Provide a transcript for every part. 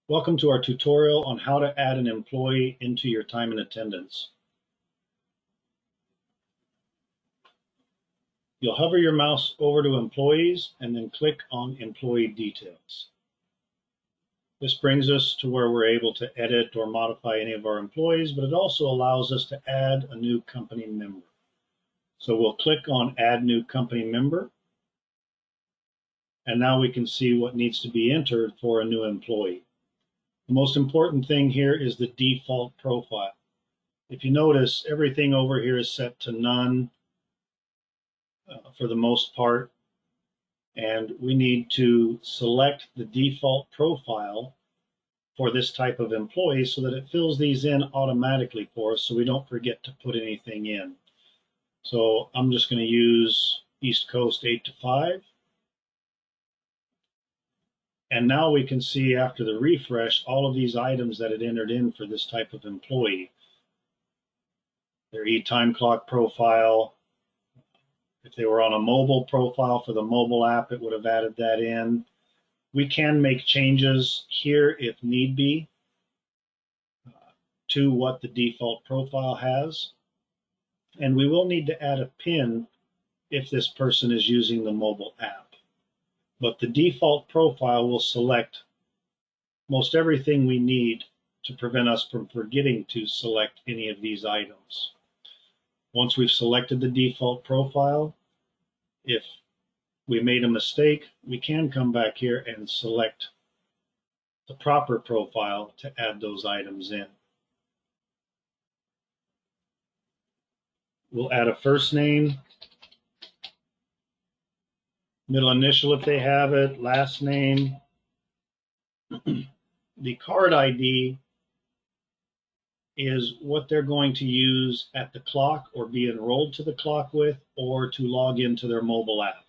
Welcome to our tutorial on how to add an employee into your time and attendance. You'll hover your mouse over to Employees and then click on Employee Details. This brings us to where we're able to edit or modify any of our employees, but it also allows us to add a new company member. So we'll click on Add New Company Member, and now we can see what needs to be entered for a new employee. The most important thing here is the default profile. If you notice, everything over here is set to none for the most part, and we need to select the default profile for this type of employee so that it fills these in automatically for us so we don't forget to put anything in. So I'm just going to use East Coast 8 to 5. And now we can see after the refresh all of these items that it entered in for this type of employee. Their e-time clock profile. If they were on a mobile profile for the mobile app, it would have added that in. We can make changes here if need be to what the default profile has. And we will need to add a PIN if this person is using the mobile app. But the default profile will select most everything we need to prevent us from forgetting to select any of these items. Once we've selected the default profile, if we made a mistake, we can come back here and select the proper profile to add those items in. We'll add a first name, middle initial if they have it, last name. The card ID is what they're going to use at the clock or be enrolled to the clock with, or to log into their mobile app.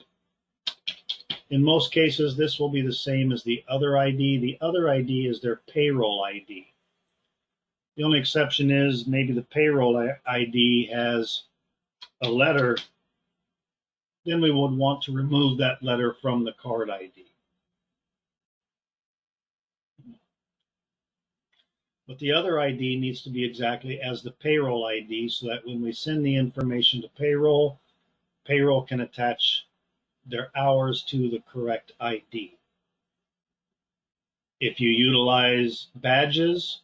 In most cases, this will be the same as the other ID. The other ID is their payroll ID. The only exception is maybe the payroll ID has a letter, then we would want to remove that letter from the card ID. But the other ID needs to be exactly as the payroll ID so that when we send the information to payroll, payroll can attach their hours to the correct ID. If you utilize badges,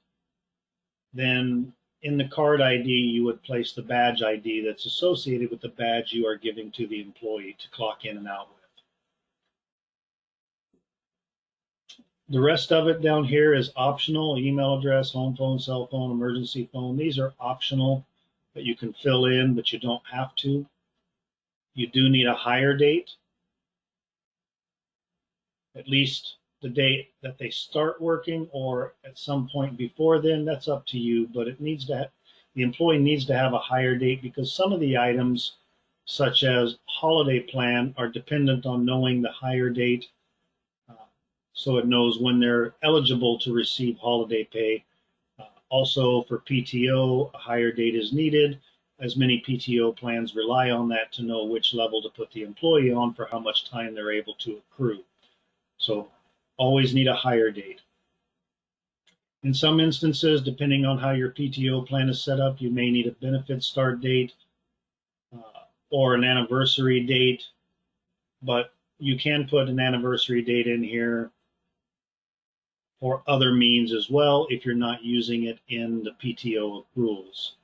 then in the card ID, you would place the badge ID that's associated with the badge you are giving to the employee to clock in and out with. The rest of it down here is optional: email address, home phone, cell phone, emergency phone. These are optional that you can fill in, but you don't have to. You do need a hire date, at least the date that they start working, or at some point before then. That's up to you, but it needs to the employee needs to have a hire date, because some of the items, such as holiday plan, are dependent on knowing the hire date, so it knows when they're eligible to receive holiday pay. Also for PTO, a hire date is needed, as many PTO plans rely on that to know which level to put the employee on for how much time they're able to accrue. So always need a hire date. In some instances, depending on how your PTO plan is set up, you may need a benefit start date or an anniversary date, but you can put an anniversary date in here or other means as well if you're not using it in the PTO rules.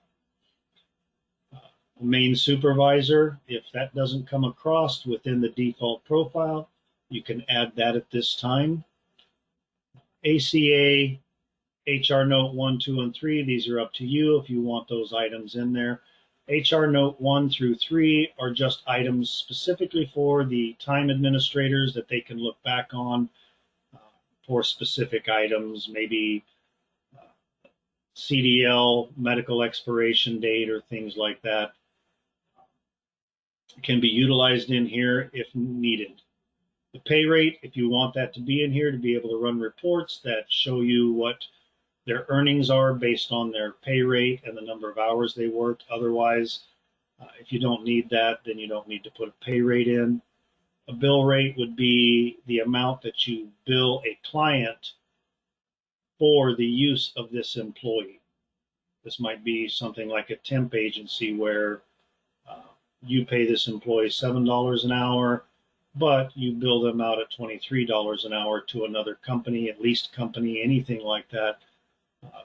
Main supervisor, if that doesn't come across within the default profile, you can add that at this time. ACA, HR Note 1, 2, and 3, these are up to you if you want those items in there. HR Note 1 through 3 are just items specifically for the time administrators that they can look back on for specific items, maybe CDL, medical expiration date, or things like that. It can be utilized in here if needed. The pay rate, if you want that to be in here to be able to run reports that show you what their earnings are based on their pay rate and the number of hours they worked. Otherwise, if you don't need that, then you don't need to put a pay rate in. A bill rate would be the amount that you bill a client for the use of this employee. This might be something like a temp agency where you pay this employee $7 an hour, but you bill them out at $23 an hour to another company, at least company, anything like that,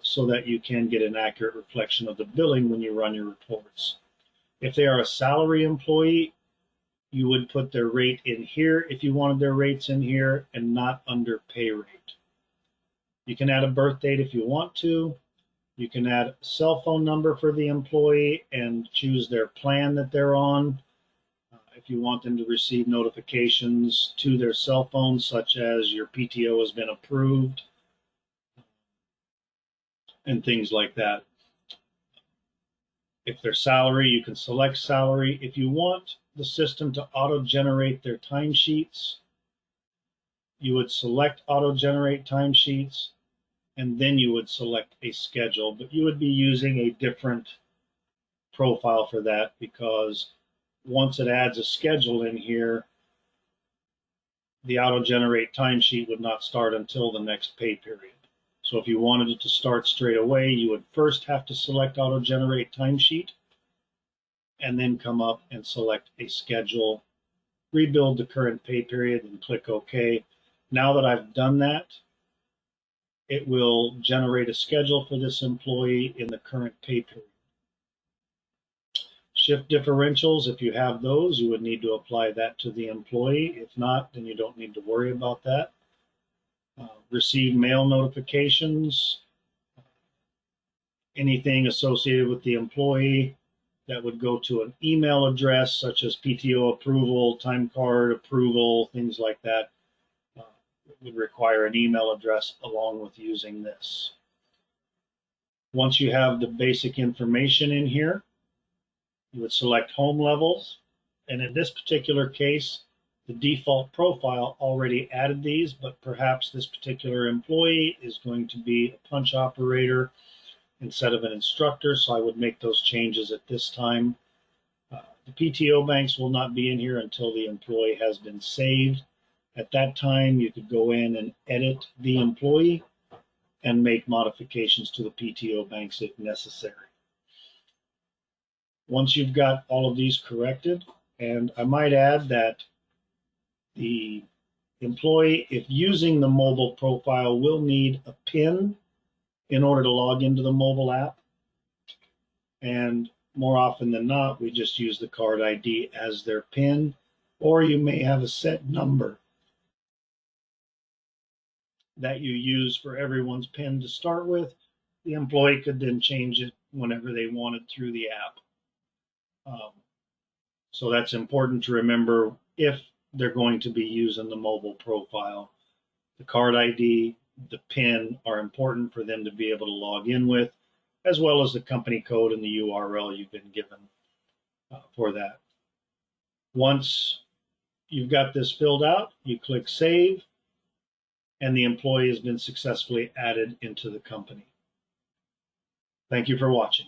so that you can get an accurate reflection of the billing when you run your reports. If they are a salary employee, you would put their rate in here if you wanted their rates in here and not under pay rate. You can add a birth date if you want to. You can add a cell phone number for the employee and choose their plan that they're on. If you want them to receive notifications to their cell phone, such as your PTO has been approved and things like that. If they're salary, you can select salary. If you want the system to auto-generate their timesheets, you would select auto-generate timesheets, and then you would select a schedule, but you would be using a different profile for that, because once it adds a schedule in here, the auto-generate timesheet would not start until the next pay period. So if you wanted it to start straight away, you would first have to select auto-generate timesheet and then come up and select a schedule, rebuild the current pay period, and click OK. Now that I've done that, it will generate a schedule for this employee in the current pay period. Shift differentials, if you have those, you would need to apply that to the employee. If not, then you don't need to worry about that. Receive mail notifications, anything associated with the employee that would go to an email address, such as PTO approval, time card approval, things like that, would require an email address along with using this. Once you have the basic information in here, you would select home levels. And in this particular case, the default profile already added these, but perhaps this particular employee is going to be a punch operator instead of an instructor, so I would make those changes at this time. The PTO banks will not be in here until the employee has been saved. At that time, you could go in and edit the employee and make modifications to the PTO banks if necessary. Once you've got all of these corrected, and I might add that the employee, if using the mobile profile, will need a PIN in order to log into the mobile app. And more often than not, we just use the card ID as their PIN, or you may have a set number that you use for everyone's PIN to start with. The employee could then change it whenever they wanted through the app. So that's important to remember if they're going to be using the mobile profile. The card ID, the PIN are important for them to be able to log in with, as well as the company code and the URL you've been given for that. Once you've got this filled out, you click Save, and the employee has been successfully added into the company. Thank you for watching.